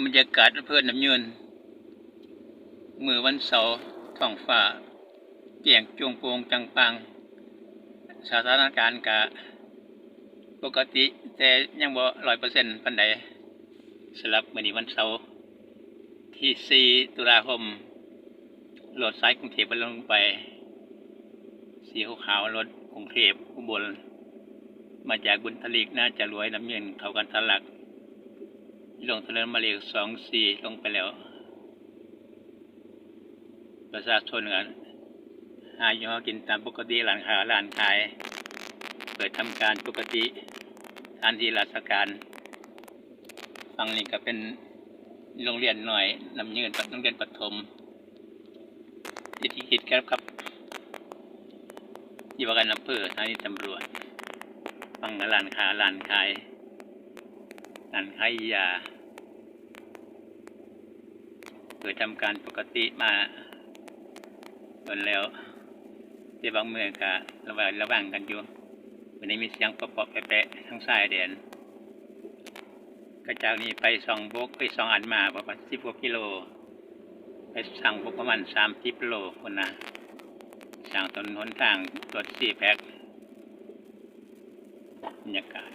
บรรยากาศเพื่อนน้ำยืนมือวันเสาร์ท้องฟ้าแจ่งจวงโปร่งจังปังสถานการณ์กะปกติแต่ยังบ่100%ปานใดสำหรับมื้อนี้วันเสาร์ที่4ตุลาคมรถสายกรุงเทพลงไปสีขาวรถกรุงเทพอุบลมาจากบุญทลีกน่าจะรวยน้ำยืนเข้ากันทะลักลงถนนมาเลข24ลงไปแล้วประชาชนกันหาอยู่หากินตามปกติร้านค้าร้านขายเปิดทำการปกติสถานที่ราชการฝั่งนี้ก็เป็นโรงเรียนหน่อยน้ำยืนโรงเรียนประถมที่คิดครับอยู่ว่ากันอำเภอสถานีตำรวจฝั่งร้านค้าร้านขายยาเปิดทำการปกติมาจนแล้วที่บางเมืองก็ระแวงกันอยู่วันนี้มีเสียงเปาะๆแปะๆทั้งสายแดนก็จากนี้ไป2 บกไป2 อันมาประมาณ10 กว่ากิโลไปสั่งบกประมาณ30 โลคนนะสั่งถนนหนทางรถ4 แพ็คบรรยากาศ